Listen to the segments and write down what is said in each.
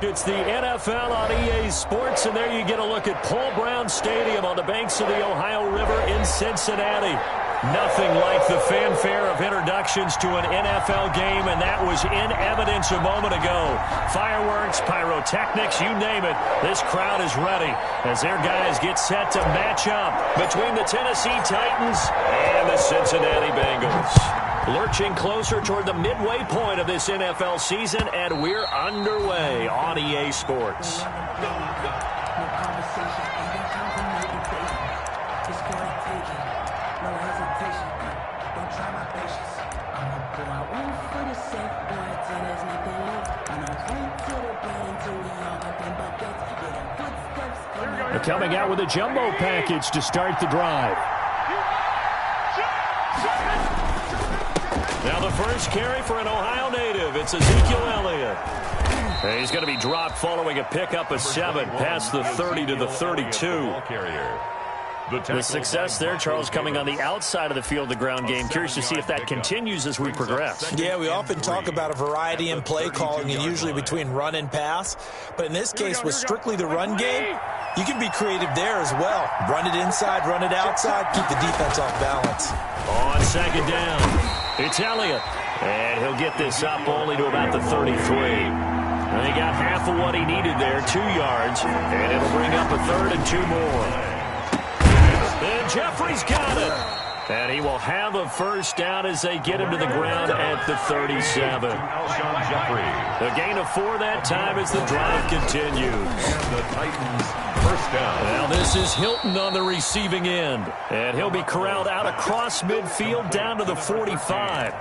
It's the NFL on EA Sports, and there you get a look at Paul Brown Stadium on the banks of the Ohio River in Cincinnati. Nothing like the fanfare of introductions to an NFL game, and that was in evidence a moment ago. Fireworks, pyrotechnics, you name it. This crowd is ready as their guys get set to match up between the Tennessee Titans and the Cincinnati Bengals. Lurching closer toward the midway point of this NFL season, and we're underway on EA Sports. They're coming out with a jumbo package to start the drive. Now the first carry for an Ohio native. It's Ezekiel Elliott. And he's going to be dropped following a pickup of 7 past the 30 to the 32. The success there, Charles, coming on the outside of the field, the ground game. Curious to see if that continues as we progress. Yeah, we often talk about a variety in play calling and usually between run and pass. But in this case, with strictly the run game, you can be creative there as well. Run it inside, run it outside, keep the defense off balance. On second down, it's Elliott. And he'll get this up only to about the 33. And he got half of what he needed there, 2 yards. And it'll bring up a 3rd and 2 more. And Jeffrey's got it. And he will have a first down as they get him to the ground at the 37. A gain of 4 that time as the drive continues. And the Titans first down. Now this is Hilton on the receiving end. And he'll be corralled out across midfield down to the 45.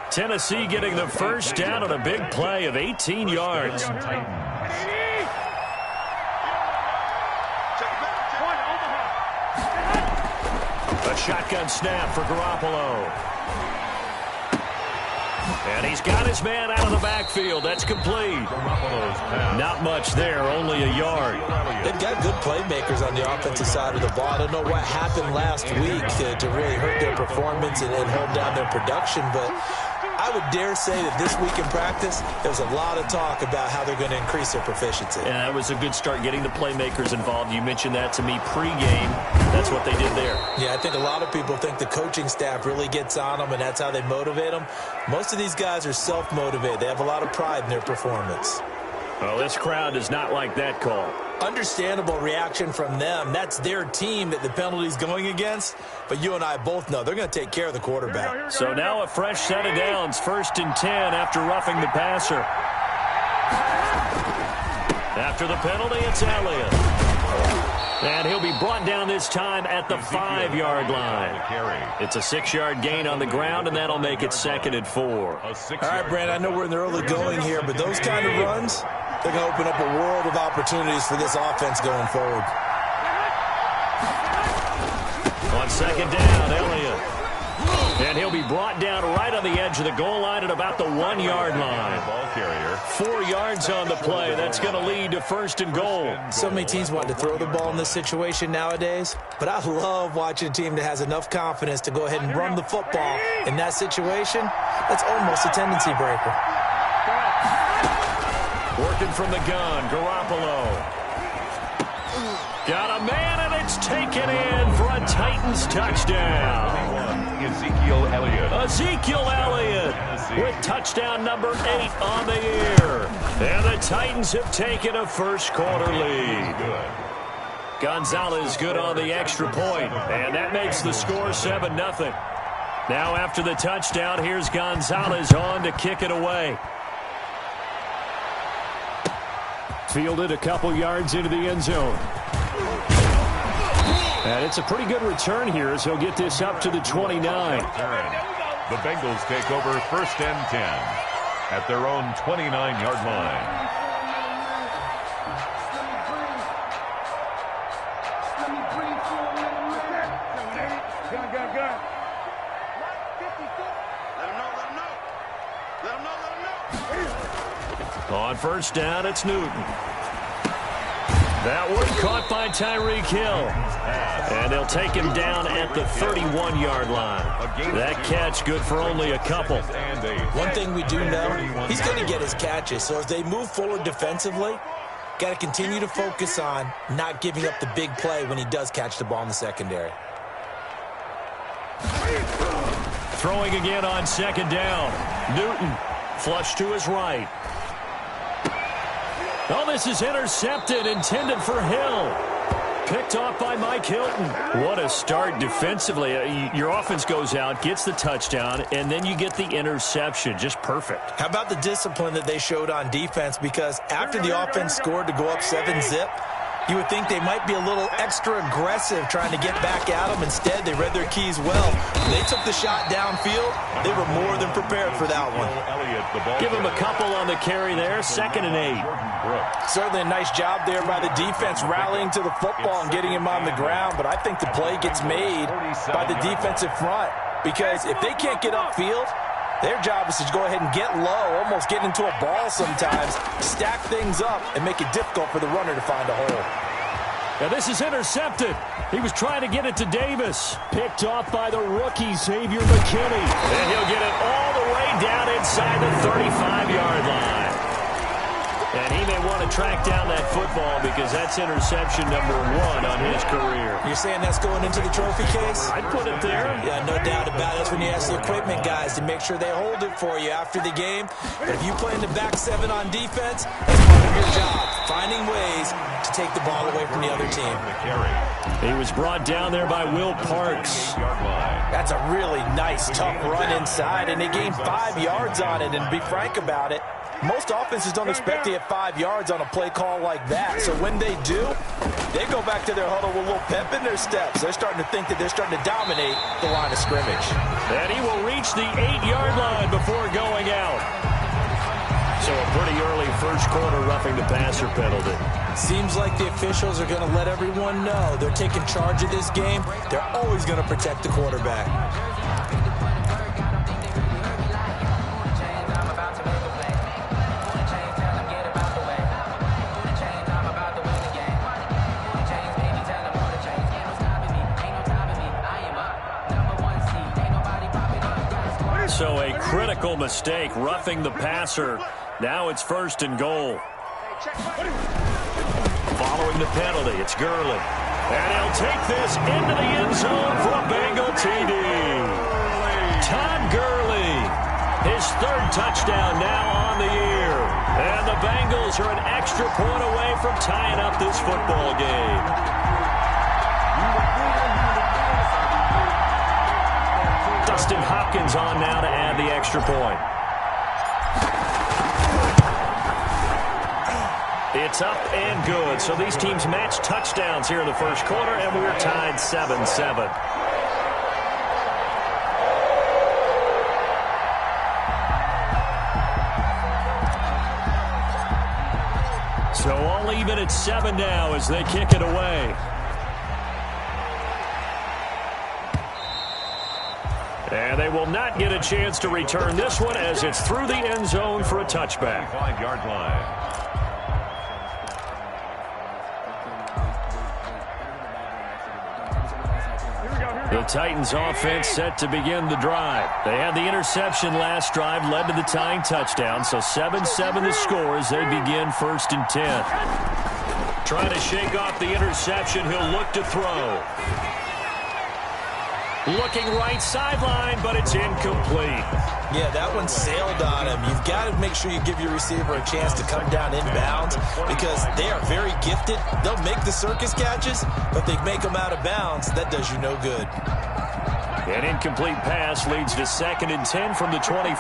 Tennessee getting the first down on a big play of 18 yards. A shotgun snap for Garoppolo. And he's got his man out of the backfield. That's complete. Not much there, only a yard. They've got good playmakers on the offensive side of the ball. I don't know what happened last week to really hurt their performance and hold down their production, but I would dare say that this week in practice, there's a lot of talk about how they're going to increase their proficiency. And that was a good start getting the playmakers involved. You mentioned that to me pregame. That's what they did there. Yeah, I think a lot of people think the coaching staff really gets on them, and that's how they motivate them. Most of these guys are self-motivated. They have a lot of pride in their performance. Well, this crowd does not like that call. Understandable reaction from them. That's their team that the penalty's going against. But you and I both know they're going to take care of the quarterback. So now a fresh set of downs. 1st and 10 after roughing the passer. After the penalty, it's Elliott. And he'll be brought down this time at the 5-yard line. It's a 6-yard gain on the ground, and that'll make it 2nd and 4. All right, Brand, I know we're in the early going here, but those kind of runs, they're going to open up a world of opportunities for this offense going forward. On second down, Elliott. And he'll be brought down right on the edge of the goal line at about the 1-yard line. Ball carrier. 4 yards on the play. That's going to lead to 1st and goal. So many teams want to throw the ball in this situation nowadays, but I love watching a team that has enough confidence to go ahead and run the football. In that situation, that's almost a tendency breaker. Working from the gun, Garoppolo. Got a man, and it's taken in for a Titans touchdown. Ezekiel Elliott. Ezekiel Elliott with touchdown number 8 on the year. And the Titans have taken a first-quarter lead. Gonzalez good on the extra point, and that makes the score 7-0. Now after the touchdown, here's Gonzalez on to kick it away. Fielded a couple yards into the end zone. And it's a pretty good return here as he'll get this up to the 29. The Bengals take over 1st and 10 at their own 29-yard line. On 1st down, it's Newton. That one caught by Tyreek Hill. And they'll take him down at the 31-yard line. That catch good for only a couple. One thing we do know, he's going to get his catches. So as they move forward defensively, got to continue to focus on not giving up the big play when he does catch the ball in the secondary. Throwing again on second down. Newton flush to his right. Oh, this is intercepted, intended for Hill. Picked off by Mike Hilton. What a start defensively. Your offense goes out, gets the touchdown, and then you get the interception. Just perfect. How about the discipline that they showed on defense? Because after the offense scored to go up 7-zip, you would think they might be a little extra aggressive trying to get back at them. Instead, they read their keys well. When they took the shot downfield, they were more than prepared for that one. Give him a couple on the carry there. 2nd and 8. Certainly a nice job there by the defense rallying to the football and getting him on the ground. But I think the play gets made by the defensive front. Because if they can't get upfield, their job is to go ahead and get low, almost get into a ball sometimes, stack things up, and make it difficult for the runner to find a hole. Now this is intercepted. He was trying to get it to Davis. Picked off by the rookie, Xavier McKinney. And he'll get it all the way down inside the 35-yard line. And he may want to track down that football because that's interception number 1 on his career. You're saying that's going into the trophy case? I'd put it there. Yeah, no doubt about it. That's when you ask the equipment guys to make sure they hold it for you after the game. But if you play in the back 7 on defense, that's part of your job, finding ways to take the ball away from the other team. He was brought down there by Will Parks. That's a really nice, tough run inside, and they gained 5 yards on it. And to be frank about it, most offenses don't expect to get 5 yards on a play call like that. So when they do, they go back to their huddle with a little pep in their steps. They're starting to think that they're starting to dominate the line of scrimmage. And he will reach the 8-yard line before going out. So a pretty early first quarter roughing the passer penalty. Seems like the officials are going to let everyone know they're taking charge of this game. They're always going to protect the quarterback. So a critical mistake, roughing the passer. Now it's 1st and goal. Following the penalty, it's Gurley. And he'll take this into the end zone for a Bengal TD. Todd Gurley, his 3rd touchdown now on the year. And the Bengals are an extra point away from tying up this football game. Dustin Hopkins on now to add the extra point. It's up and good. So these teams match touchdowns here in the first quarter, and we're tied 7-7. So all even at 7 now as they kick it away. And they will not get a chance to return this one as it's through the end zone for a touchback. 5-yard line. The Titans offense set to begin the drive. They had the interception last drive, led to the tying touchdown. So 7-7 the score as they begin 1st and 10. Trying to shake off the interception. He'll look to throw. Looking right sideline, but it's incomplete. Yeah, that one sailed on him. You've got to make sure you give your receiver a chance to come down inbounds because they are very gifted. They'll make the circus catches, but they make them out of bounds. That does you no good. An incomplete pass leads to 2nd and 10 from the 25.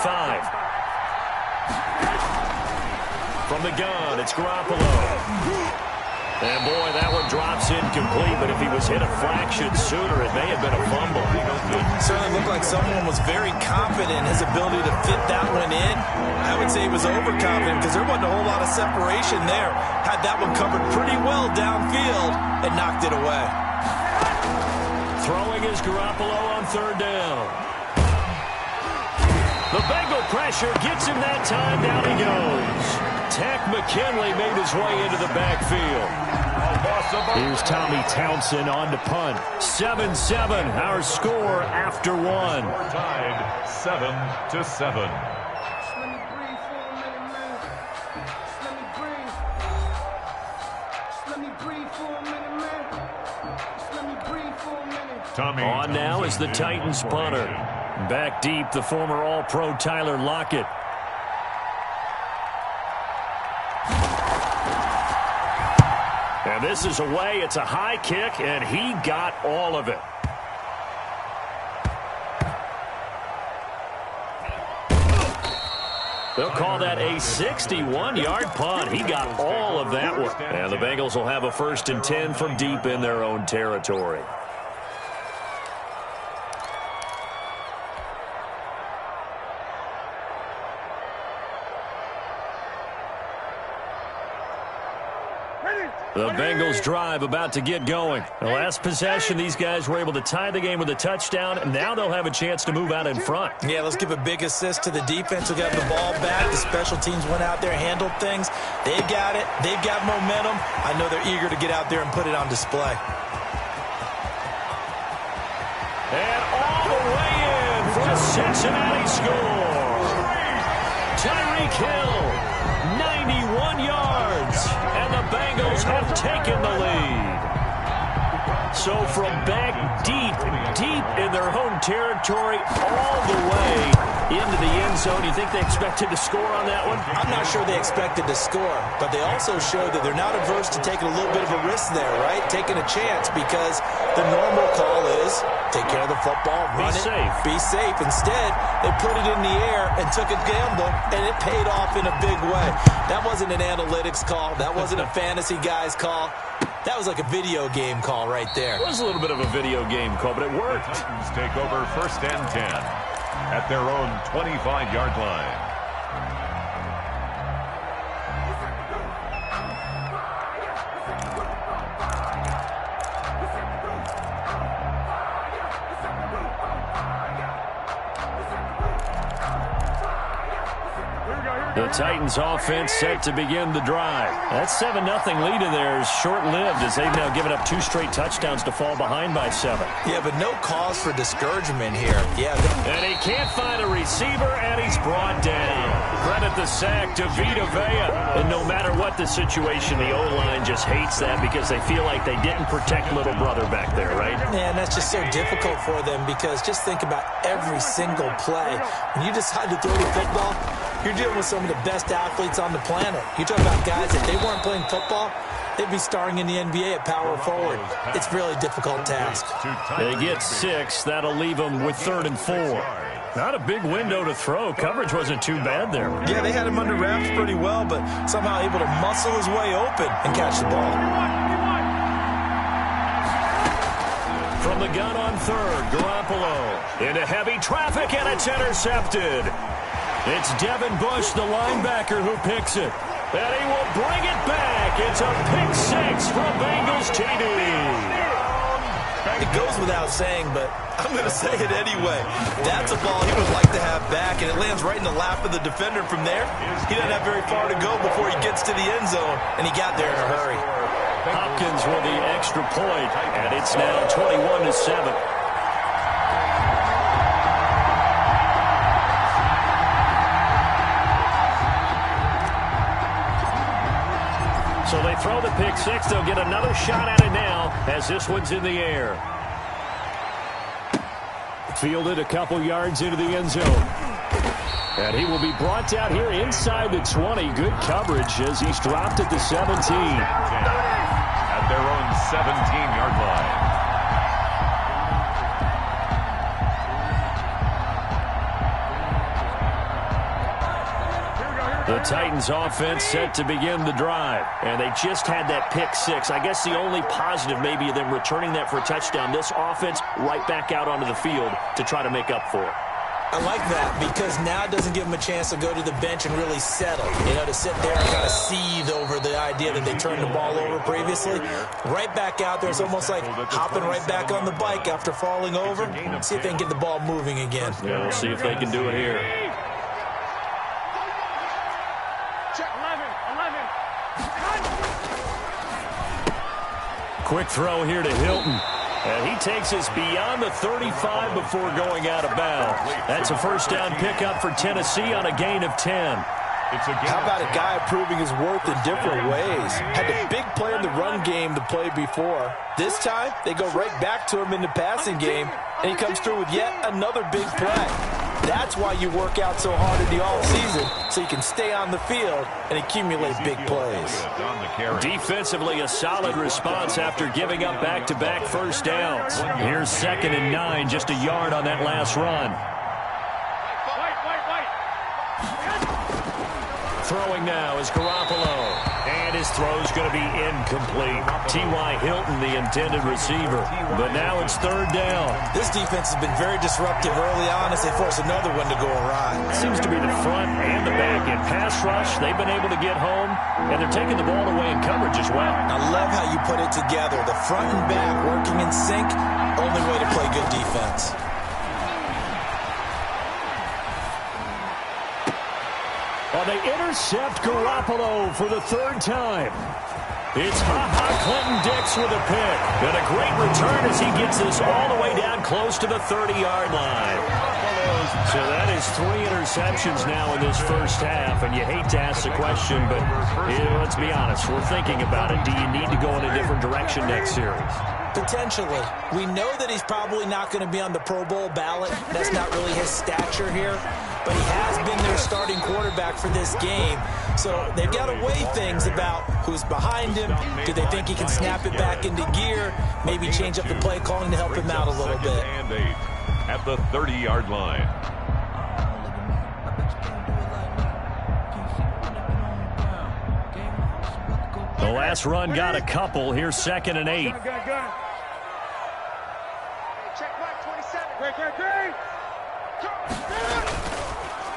From the gun, it's Garoppolo. And, boy, that one drops incomplete, but if he was hit a fraction sooner, it may have been a fumble. It certainly looked like someone was very confident in his ability to fit that one in. I would say he was overconfident because there wasn't a whole lot of separation there. Had that one covered pretty well downfield and knocked it away. Throwing is Garoppolo on 3rd down. The Bengal pressure gets him that time. Down he goes. Tack McKinley made his way into the backfield. Here's Tommy Townsend on to punt. 7-7, our score after one. We're tied 7-7. On now is the Titans punter. Back deep, the former All-Pro Tyler Lockett. And this is away. It's a high kick, and he got all of it. They'll call that a 61-yard punt. He got all of that one. And the Bengals will have a 1st and 10 from deep in their own territory. The Bengals drive about to get going. The last possession, these guys were able to tie the game with a touchdown, and now they'll have a chance to move out in front. Yeah, let's give a big assist to the defense who got the ball back. The special teams went out there, handled things. They've got it. They've got momentum. I know they're eager to get out there and put it on display. And all the way in for the Cincinnati score. Tyreek Hill, 91 yards. And the Bengals have taken the lead. So from back deep in their home territory, all the way into the end zone, you think they expected to score on that one? I'm not sure they expected to score, but they also showed that they're not averse to taking a little bit of a risk there, right? Taking a chance, because the normal call is take care of the football, run it, be safe. Instead, they put it in the air and took a gamble, and it paid off in a big way. That wasn't an analytics call. That wasn't a fantasy guy's call. That was like a video game call right there. It was a little bit of a video game call, but it worked. The Titans take over 1st and 10 at their own 25-yard line. The Titans offense set to begin the drive. That 7-0 lead of theirs short-lived as they've now given up 2 straight touchdowns to fall behind by 7. Yeah, but no cause for discouragement here. Yeah. And he can't find a receiver, and he's brought down. Credit the sack to Vita Vea. And no matter what the situation, the O-line just hates that because they feel like they didn't protect little brother back there, right? Yeah, and that's just so difficult for them because just think about every single play. When you decide to throw the football, you're dealing with some of the best athletes on the planet. You talk about guys, if they weren't playing football, they'd be starring in the NBA at power forward. It's a really difficult task. They get 6. That'll leave them with 3rd and 4. Not a big window to throw. Coverage wasn't too bad there. Yeah, they had him under wraps pretty well, but somehow able to muscle his way open and catch the ball. From the gun on 3rd, Garoppolo into heavy traffic, and it's intercepted. It's Devin Bush, the linebacker, who picks it. And he will bring it back. It's a pick 6 from Bengals TD. It goes without saying, but I'm going to say it anyway. That's a ball he would like to have back, and it lands right in the lap of the defender from there. He doesn't have very far to go before he gets to the end zone, and he got there in a hurry. Hopkins with the extra point, and it's now 21-7. So they throw the pick 6. They'll get another shot at it now as this one's in the air. Fielded a couple yards into the end zone. And he will be brought down here inside the 20. Good coverage as he's dropped at the 17. At their own 17-yard line. The Titans offense set to begin the drive. And they just had that pick 6. I guess the only positive maybe of them returning that for a touchdown. This offense right back out onto the field to try to make up for it. I like that because now it doesn't give them a chance to go to the bench and really settle. You know, to sit there and kind of seethe over the idea that they turned the ball over previously. Right back out there. It's almost like hopping right back on the bike after falling over. See if they can get the ball moving again. Yeah, we'll see if they can do it here. quick throw here to Hilton. And he takes us beyond the 35 before going out of bounds. That's a first down pickup for Tennessee on a gain of 10. How about a guy proving his worth in different ways? Had a big play in the run game the play before. This time, they go right back to him in the passing game, and he comes through with yet another big play. That's why you work out so hard in the offseason, so you can stay on the field and accumulate big plays. Defensively, a solid response after giving up back-to-back first downs. Here's 2nd and 9, just a yard on that last run. Throwing now is Garoppolo. And his throw's going to be incomplete. T.Y. Hilton, the intended receiver. But now it's 3rd down. This defense has been very disruptive early on as they force another one to go awry. Seems to be the front and the back. In pass rush, they've been able to get home, and they're taking the ball away in coverage as well. I love how you put it together. The front and back working in sync. Only way to play good defense. Well, they intercept Garoppolo for the 3rd time. It's Clinton-Dix with a pick. And a great return as he gets this all the way down close to the 30-yard line. So that is 3 interceptions now in this first half. And you hate to ask the question, but let's be honest. We're thinking about it. Do you need to go in a different direction next series? Potentially. We know that he's probably not going to be on the Pro Bowl ballot. That's not really his stature here. But he has been their starting quarterback for this game. So they've got to weigh things about who's behind him. Do they think he can snap it back into gear? Maybe change up the play calling to help him out a little bit. And 8 at the 30-yard line. The last run got a couple. Here's 2nd and 8.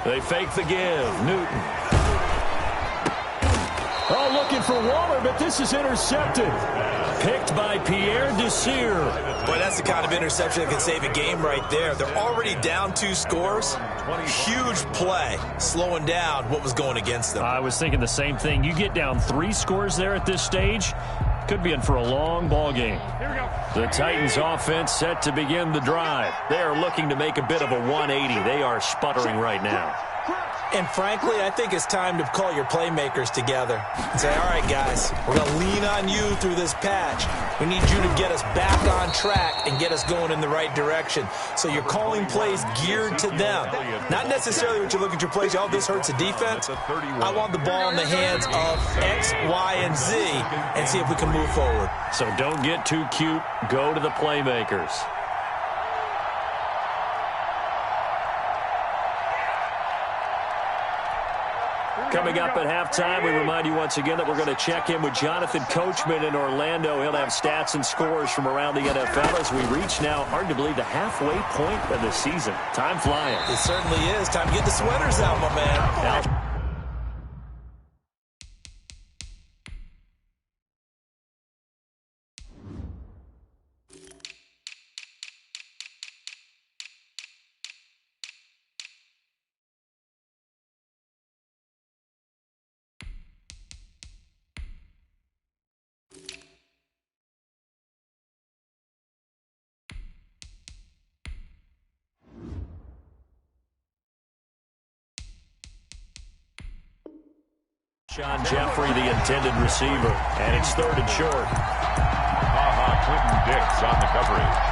They fake the give. Newton. Oh, looking for Waller, but this is intercepted. Picked by Pierre Desir. Boy, that's the kind of interception that can save a game right there. They're already down 2 scores. Huge play, slowing down what was going against them. I was thinking the same thing. You get down 3 scores there at this stage, could be in for a long ball game. The Titans offense set to begin the drive. They are looking to make a bit of a 180. They are sputtering right now. And frankly, I think it's time to call your playmakers together and say, all right, guys, we're going to lean on you through this patch. We need you to get us back on track and get us going in the right direction. So you're calling plays geared to them. Not necessarily what you look at your plays, oh, this hurts the defense. I want the ball in the hands of X, Y, and Z and see if we can move forward. So don't get too cute. Go to the playmakers. Coming up at halftime, we remind you once again that we're going to check in with Jonathan Coachman in Orlando. He'll have stats and scores from around the NFL as we reach now, hard to believe, the halfway point of the season. Time flying. It certainly is. Time to get the sweaters out, my man. Sean Jeffrey, the intended receiver, and it's 3rd and short. Clinton-Dix on the coverage.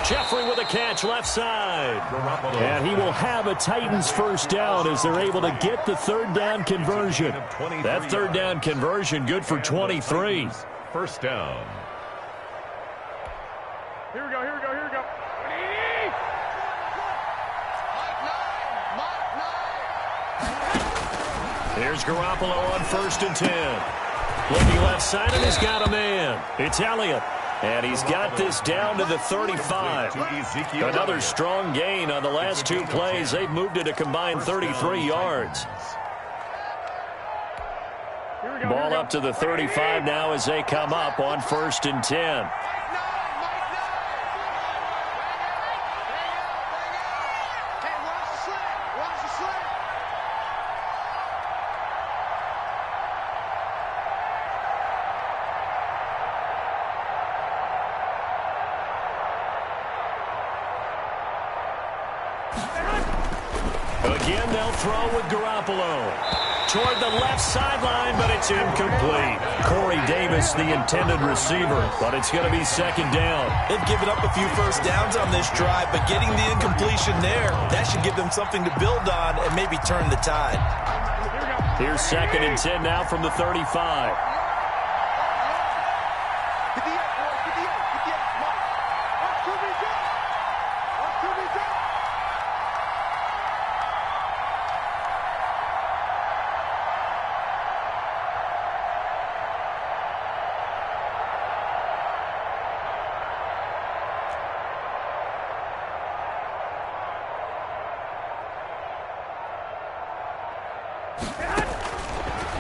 Jeffrey with a catch left side. And he will have a Titans first down as they're able to get the 3rd down conversion. That 3rd down conversion good for 23. First down. Here we go. Here's Garoppolo on 1st and 10. Looking left side, and he's got a man. It's Elliott. And he's got this down to the 35. Another strong gain on the last two plays. They've moved it a combined 33 yards. Ball up to the 35 now as they come up on 1st and 10. Again, they'll throw with Garoppolo. Toward the left sideline, but it's incomplete. Corey Davis, the intended receiver, but it's going to be 2nd down. They've given up a few first downs on this drive, but getting the incompletion there, that should give them something to build on and maybe turn the tide. Here's 2nd and 10 now from the 35.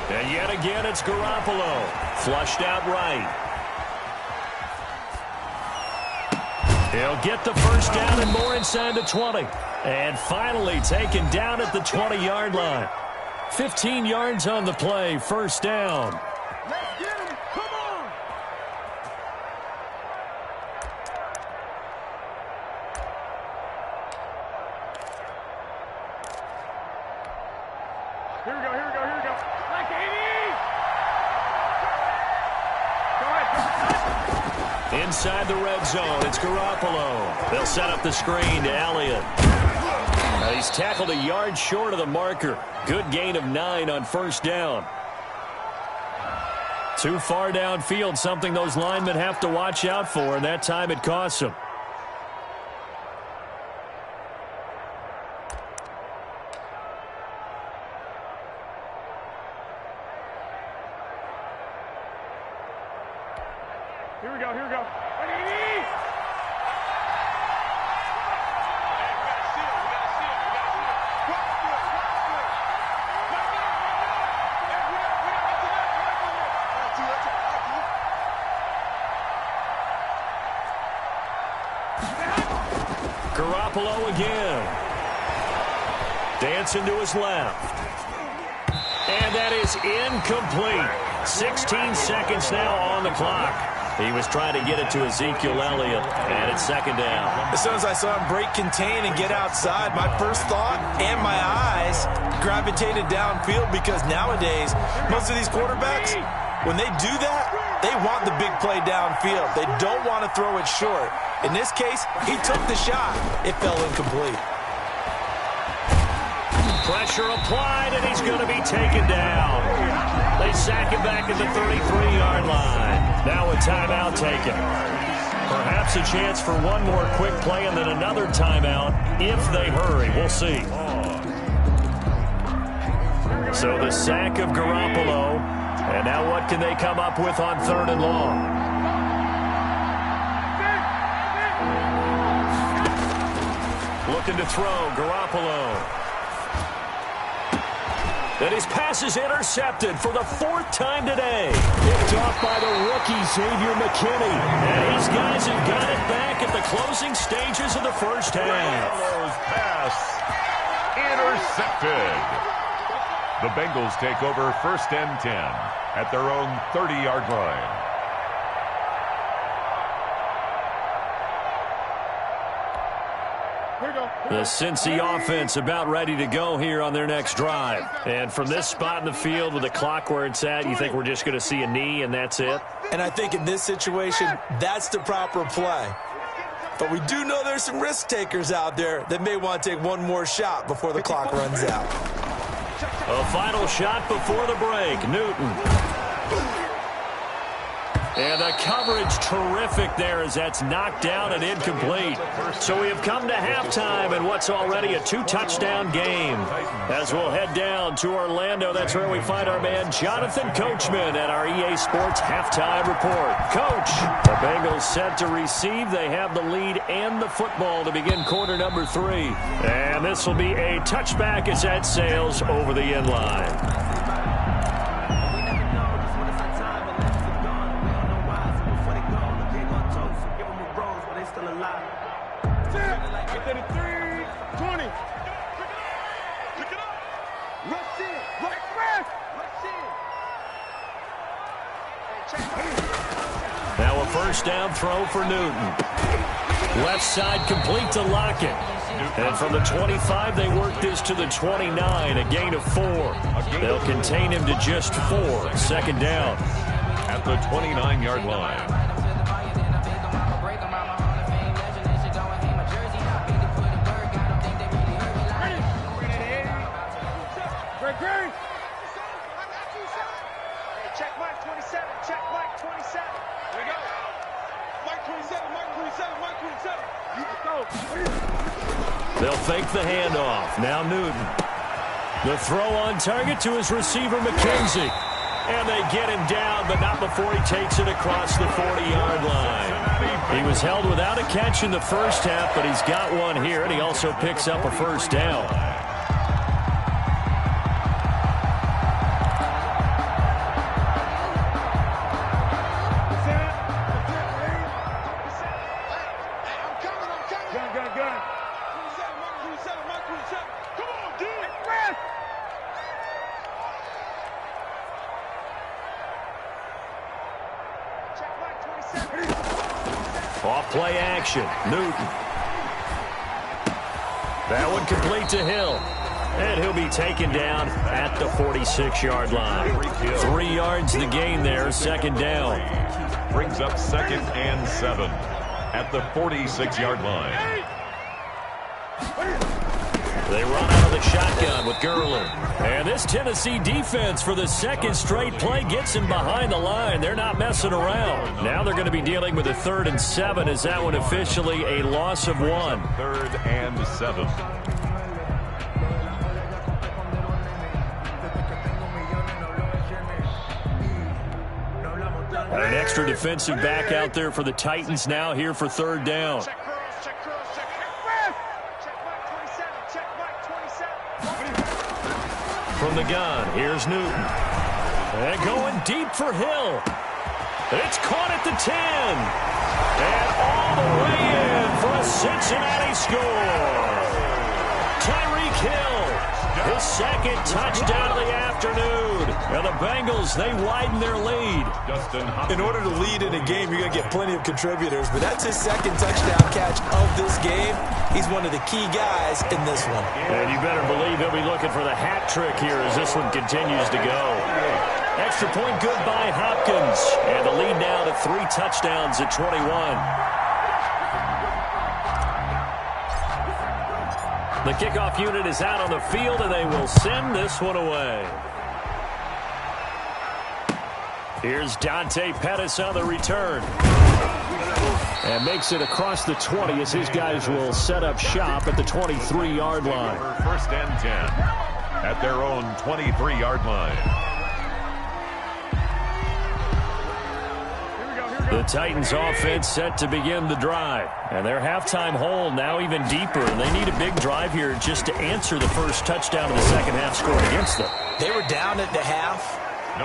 And yet again, it's Garoppolo. Flushed out right. He'll get the first down and more inside the 20. And finally taken down at the 20-yard line. 15 yards on the play, 1st down. Let's get him. Come on. Here we go. Like Amy. Go ahead. Inside the red zone, it's Garoppolo. They'll set up the screen to Elliott. He's tackled a yard short of the marker. Good gain of 9 on 1st down. Too far downfield, something those linemen have to watch out for, and that time it costs them. Here we go. Garoppolo again. Dancing to his left. And that is incomplete. 16 seconds now on the clock. He was trying to get it to Ezekiel Elliott, and it's 2nd down. As soon as I saw him break contain and get outside, my first thought and my eyes gravitated downfield, because nowadays, most of these quarterbacks, when they do that, they want the big play downfield. They don't want to throw it short. In this case, he took the shot. It fell incomplete. Pressure applied, and he's going to be taken down. They sack him back at the 33-yard line. Now a timeout taken. Perhaps a chance for one more quick play and then another timeout if they hurry. We'll see. So the sack of Garoppolo. And now what can they come up with on 3rd and long? Looking to throw, Garoppolo. And his pass is intercepted for the 4th time today. Picked off by the rookie, Xavier McKinney. And these guys have got it back at the closing stages of the first half. Pass intercepted. The Bengals take over 1st and 10 at their own 30-yard line. The Cincy offense about ready to go here on their next drive. And from this spot in the field with the clock where it's at, you think we're just going to see a knee and that's it? And I think in this situation, that's the proper play. But we do know there's some risk takers out there that may want to take one more shot before the clock runs out. A final shot before the break. Newton. And the coverage terrific there as that's knocked down and incomplete. So we have come to halftime in what's already a 2-touchdown game. As we'll head down to Orlando, that's where we find our man Jonathan Coachman at our EA Sports Halftime Report. Coach, the Bengals Bengals set to receive. They have the lead and the football to begin quarter number 3. And this will be a touchback as that sails over the end line. Now a first down throw for Newton. Left side complete to Lockett. And from the 25, they work this to the 29, a gain of 4. They'll contain him to just 4. Second down. At the 29-yard line. Check Mike 27. Check Mike 27. Here we go. Mike 27. Mike 27. Mike 27. They'll fake the handoff. Now Newton. The throw on target to his receiver, McKenzie. And they get him down, but not before he takes it across the 40-yard line. He was held without a catch in the first half, but he's got one here, and he also picks up a first down. Off play action. Newton. That one complete to Hill. And he'll be taken down at the 46-yard line. 3 yards the gain there, second down. Brings up 2nd and 7 at the 46-yard line. They run out of the shotgun with Gurley. And this Tennessee defense for the second straight play gets him behind the line. They're not messing around. Now they're going to be dealing with a 3rd and 7. Is that one officially a loss of 1? 3rd and 7. An extra defensive back out there for the Titans now here for 3rd down. From the gun, here's Newton. And going deep for Hill. It's caught at the 10. And all the way in for a Cincinnati score. Tyreek Hill, his 2nd touchdown of the afternoon. And the Bengals, they widen their lead. In order to lead in a game, you're going to get plenty of contributors, but that's his 2nd touchdown catch of this game. He's one of the key guys in this one. And you better believe he'll be looking for the hat trick here as this one continues to go. Extra point good by Hopkins. And the lead now to 3 touchdowns at 21. The kickoff unit is out on the field, and they will send this one away. Here's Dante Pettis on the return. And makes it across the 20 as his guys will set up shop at the 23-yard line. 1st and 10 at their own 23-yard line. The Titans offense set to begin the drive. And their halftime hole now even deeper. And they need a big drive here just to answer the first touchdown of the second half scored against them. They were down at the half.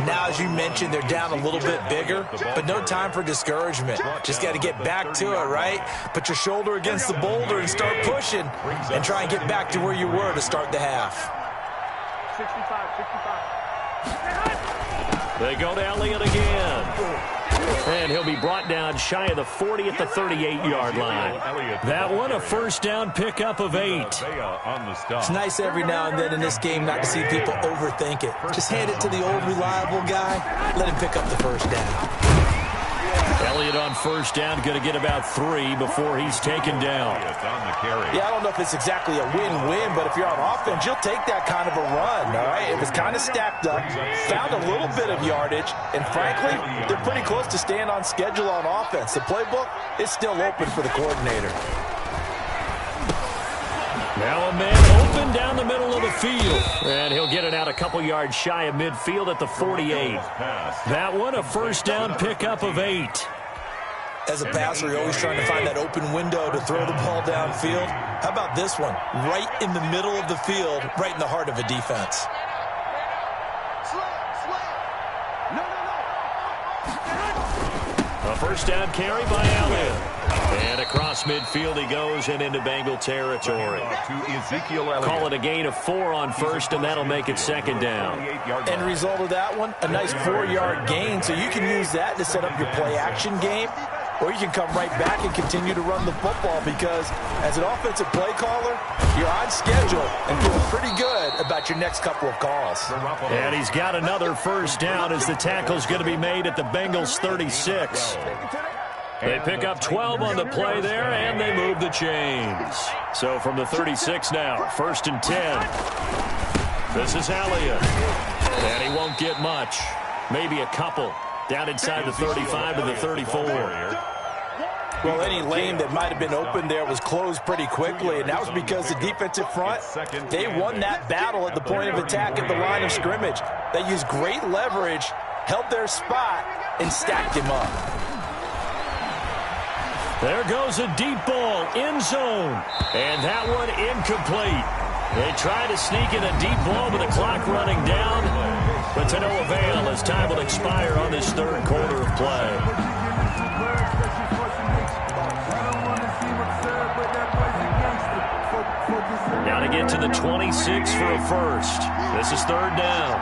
Now, as you mentioned, they're down a little bit bigger, but no time for discouragement. Just got to get back to it, right? Put your shoulder against the boulder and start pushing and try and get back to where you were to start the half. 65. They go to Elliott again. And he'll be brought down shy of the 40 at the 38-yard line. That one a first down pickup of 8. It's nice every now and then in this game not to see people overthink it. Just hand it to the old reliable guy. Let him pick up the first down. Elliott on first down, going to get about 3 before he's taken down. Yeah, I don't know if it's exactly a win-win, but if you're on offense, you'll take that kind of a run, all right? It was kind of stacked up, found a little bit of yardage, and frankly, they're pretty close to staying on schedule on offense. The playbook is still open for the coordinator. Now a man open down the middle of the field. And he'll get it out a couple yards shy of midfield at the 48. That one a first down pickup of 8. As a passer, you're always trying to find that open window to throw the ball downfield. How about this one? Right in the middle of the field, right in the heart of a defense. A first down carry by Elliott. And across midfield he goes and into Bengal territory. Call it a gain of 4 on first, and that'll make it second down. End result of that one, a nice 4-yard gain, so you can use that to set up your play-action game, or you can come right back and continue to run the football because as an offensive play caller, you're on schedule and feeling pretty good about your next couple of calls. And he's got another first down as the tackle's going to be made at the Bengals 36. They pick up 12 on the play there, and they move the chains. So from the 36 now, first and 10. This is Elliott. And he won't get much. Maybe a couple. Down inside the 35 to the 34. Well, any lane that might have been open there was closed pretty quickly, and that was because the defensive front, they won that battle at the point of attack at the line of scrimmage. They used great leverage, held their spot, and stacked him up. There goes a deep ball, end zone, and that one incomplete. They try to sneak in a deep ball with the clock running down, but to no avail as time will expire on this third quarter of play. Now to get to the 26 for a first. This is third down.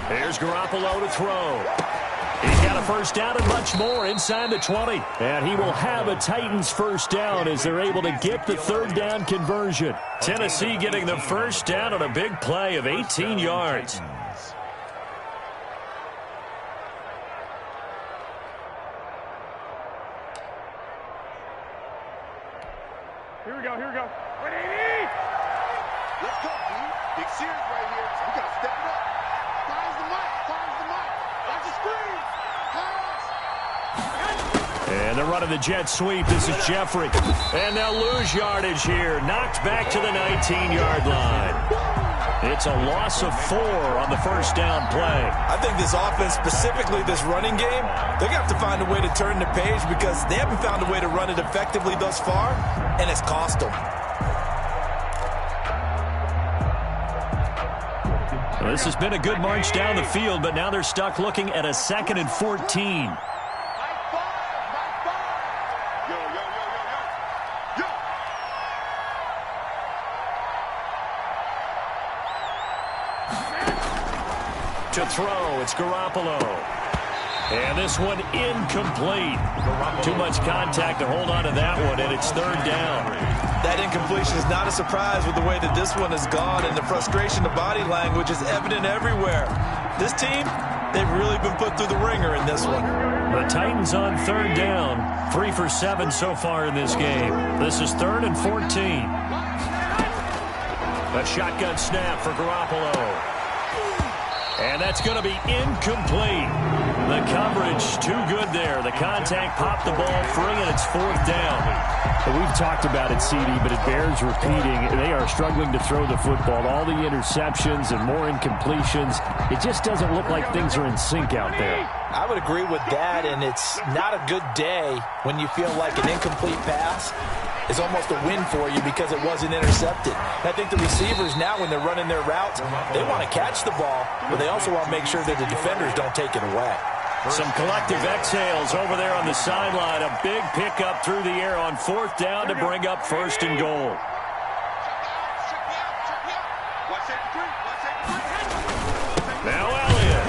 Here's Garoppolo to throw. He's got a first down and much more inside the 20. And he will have a Titans first down as they're able to get the third down conversion. Tennessee getting the first down on a big play of 18 yards. Here we go, here we go. Let's go, dude. Big series right here. We got to step it up. Finds the mic. Watch the screen. Pass. And they're running the jet sweep. This is Jeffrey. And they'll lose yardage here. Knocked back to the 19-yard line. It's a loss of 4 on the first down play. I think this offense, specifically this running game, they're going to have to find a way to turn the page because they haven't found a way to run it effectively thus far, and it's cost them. Well, this has been a good march down the field, but now they're stuck looking at a 2nd and 14. To throw, it's Garoppolo. And this one incomplete. Too much contact to hold on to that one, and it's third down. That incompletion is not a surprise with the way that this one has gone, and the frustration, the body language is evident everywhere. This team, they've really been put through the ringer in this one. The Titans on third down, 3 for 7 so far in this game. This is 3rd and 14. A shotgun snap for Garoppolo. And that's going to be incomplete. The coverage too good there. The contact popped the ball free, and it's 4th down. We've talked about it, CD, but it bears repeating. They are struggling to throw the football. All the interceptions and more incompletions. It just doesn't look like things are in sync out there. I would agree with that, and it's not a good day when you feel like an incomplete pass is almost a win for you because it wasn't intercepted. And I think the receivers now, when they're running their routes, they want to catch the ball, but they also want to make sure that the defenders don't take it away. Some collective exhales over there on the sideline. A big pickup through the air on 4th down to bring up 1st and goal. Now Elliott.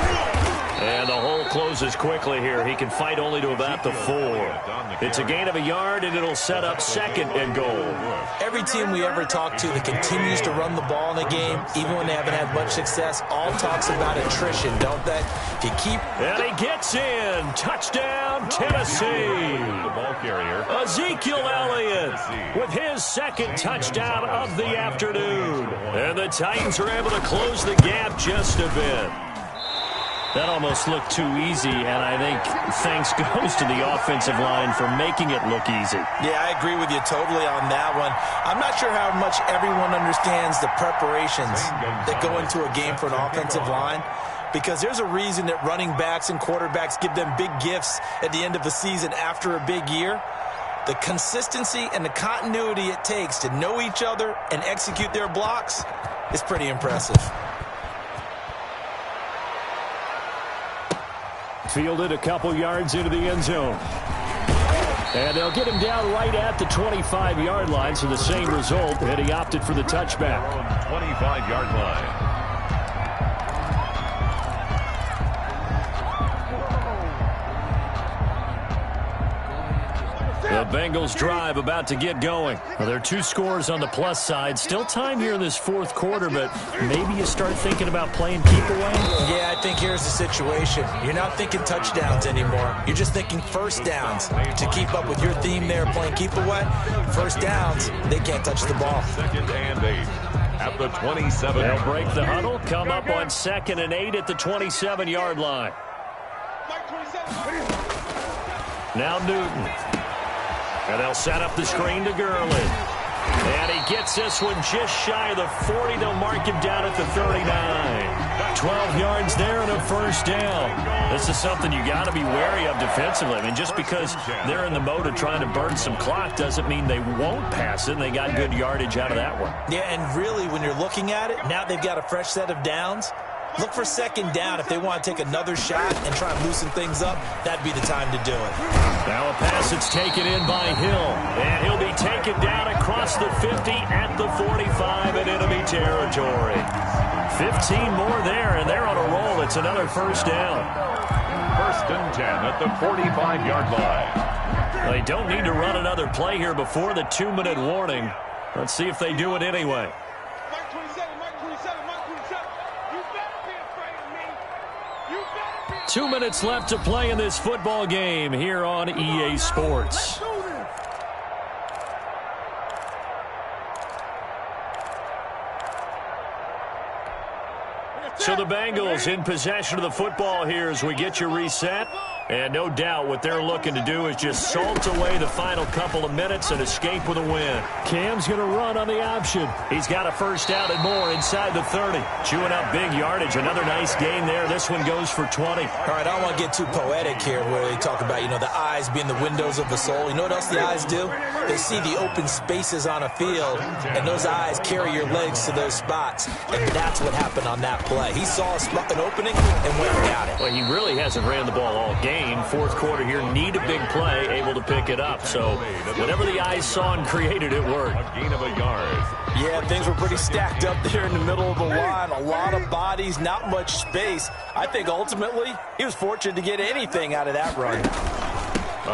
And the hole closes quickly here. He can fight only to about the 4. It's a gain of a yard, and it'll set up 2nd and goal. Every team we ever talk to that continues to run the ball in a game, even when they haven't had much success, all talks about attrition, don't they? If you keep... And he gets in. Touchdown, Tennessee. The ball carrier, Ezekiel Elliott with his 2nd touchdown of the afternoon. And the Titans are able to close the gap just a bit. That almost looked too easy, and I think thanks goes to the offensive line for making it look easy. Yeah, I agree with you totally on that one. I'm not sure how much everyone understands the preparations that go into a game for an offensive line, because there's a reason that running backs and quarterbacks give them big gifts at the end of the season after a big year. The consistency and the continuity it takes to know each other and execute their blocks is pretty impressive. Fielded a couple yards into the end zone. And they'll get him down right at the 25-yard line, so the same result, and he opted for the touchback. 25-yard line. The Bengals drive about to get going. Well, there are 2 scores on the plus side. Still time here in this fourth quarter, but maybe you start thinking about playing keep away? Yeah, I think here's the situation. You're not thinking touchdowns anymore. You're just thinking first downs. To keep up with your theme there, playing keep away, first downs, they can't touch the ball. 2nd and 8 at the 27. They'll break the huddle, come up on 2nd and 8 at the 27-yard line. Now Newton. And they'll set up the screen to Gurley. And he gets this one just shy of the 40. They'll mark him down at the 39. 12 yards there and a first down. This is something you got to be wary of defensively. I mean, just because they're in the mode of trying to burn some clock doesn't mean they won't pass it. And they got good yardage out of that one. Yeah, and really, when you're looking at it, now they've got a fresh set of downs. Look for 2nd down if they want to take another shot and try and loosen things up. That'd be the time to do it. Now a pass that's taken in by Hill. And he'll be taken down across the 50 at the 45 in enemy territory. 15 more there, and they're on a roll. It's another first down. 1st and 10 at the 45-yard line. They don't need to run another play here before the 2-minute warning. Let's see if they do it anyway. 2 minutes left to play in this football game here on EA Sports. So the Bengals in possession of the football here as we get you reset. And no doubt what they're looking to do is just salt away the final couple of minutes and escape with a win. Cam's going to run on the option. He's got a first down and more inside the 30. Chewing up big yardage. Another nice gain there. This one goes for 20. All right, I don't want to get too poetic here where they talk about, the eyes being the windows of the soul. You know what else the eyes do? They see the open spaces on a field, and those eyes carry your legs to those spots. And that's what happened on that play. He saw an opening and went and got it. Well, he really hasn't ran the ball all game. Fourth quarter here, need a big play, able to pick it up. So whatever the eyes saw and created, it worked. A gain of a yard. Yeah, things were pretty stacked up there in the middle of the line. A lot of bodies, not much space. I think ultimately he was fortunate to get anything out of that run.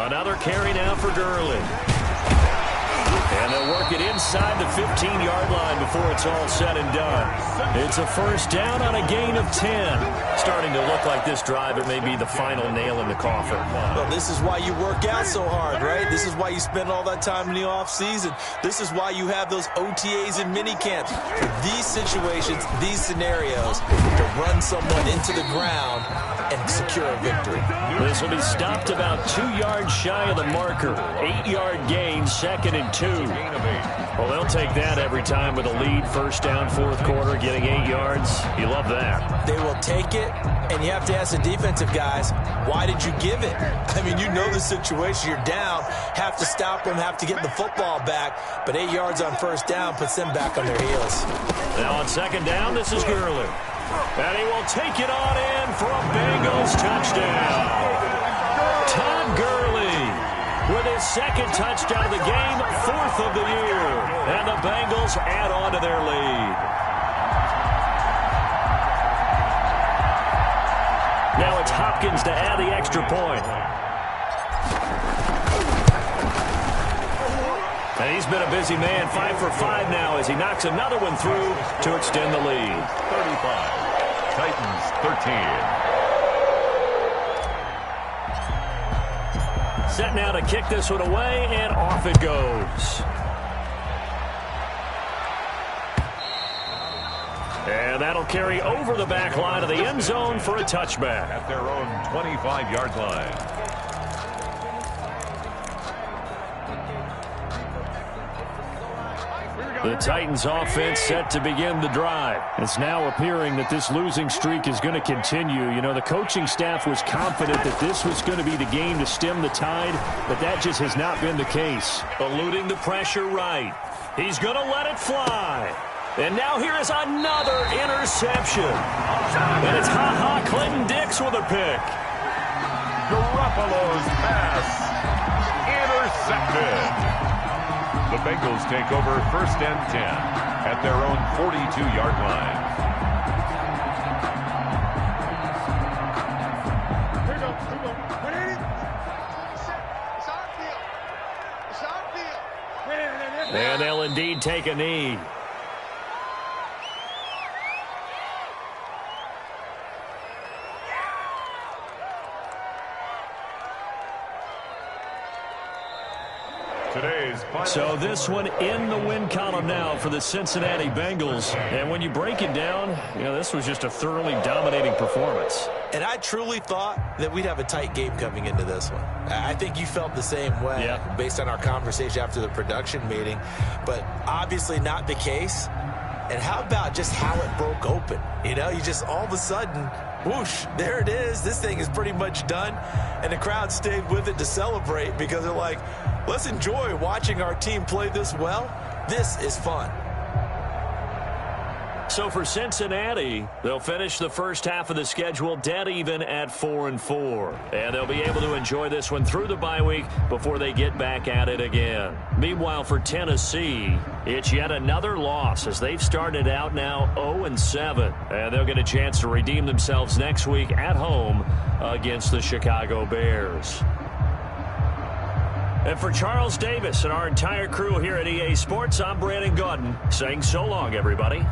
Another carry now for Gurley. And they'll work it inside the 15-yard line before it's all said and done. It's a first down on a gain of 10. Starting to look like this drive, it may be the final nail in the coffin. Well, this is why you work out so hard, right? This is why you spend all that time in the offseason. This is why you have those OTAs and mini camps. For these situations, these scenarios, to run someone into the ground and secure a victory. This will be stopped about 2 yards shy of the marker. 8-yard gain, 2nd and 2. Well, they'll take that every time with a lead. First down, fourth quarter, getting 8 yards. You love that. They will take it, and you have to ask the defensive guys, why did you give it? I mean, you know the situation. You're down, have to stop them, have to get the football back, but 8 yards on first down puts them back on their heels. Now on second down, this is Gurley. And he will take it on in for a Bengals touchdown. Todd Gurley with his second touchdown of the game, 4th of the year. And the Bengals add on to their lead. Now it's Hopkins to add the extra point. And he's been a busy man, 5 for 5 now as he knocks another one through to extend the lead. 35. Titans 13. Set now to kick this one away, and off it goes. And that'll carry over the back line of the end zone for a touchback. At their own 25-yard line. The Titans offense set to begin the drive. It's now appearing that this losing streak is going to continue. You know, the coaching staff was confident that this was going to be the game to stem the tide, but that just has not been the case. Eluding the pressure right. He's going to let it fly. And now here is another interception. And it's Ha-Ha Clinton Dix with a pick. Garoppolo's pass intercepted. The Bengals take over 1st and 10 at their own 42-yard line. Here we go. What is it? It's our deal. It's our deal. And they'll indeed take a knee. So this one in the win column now for the Cincinnati Bengals. And when you break it down, you know, this was just a thoroughly dominating performance. And I truly thought that we'd have a tight game coming into this one. I think you felt the same way based on our conversation after the production meeting. But obviously not the case. And how about just how it broke open? You know, you just all of a sudden, whoosh, there it is. This thing is pretty much done. And the crowd stayed with it to celebrate because they're like, let's enjoy watching our team play this well. This is fun. So for Cincinnati, they'll finish the first half of the schedule dead even at 4-4. And they'll be able to enjoy this one through the bye week before they get back at it again. Meanwhile, for Tennessee, it's yet another loss as they've started out now 0-7. And they'll get a chance to redeem themselves next week at home against the Chicago Bears. And for Charles Davis and our entire crew here at EA Sports, I'm Brandon Gaudin saying so long, everybody.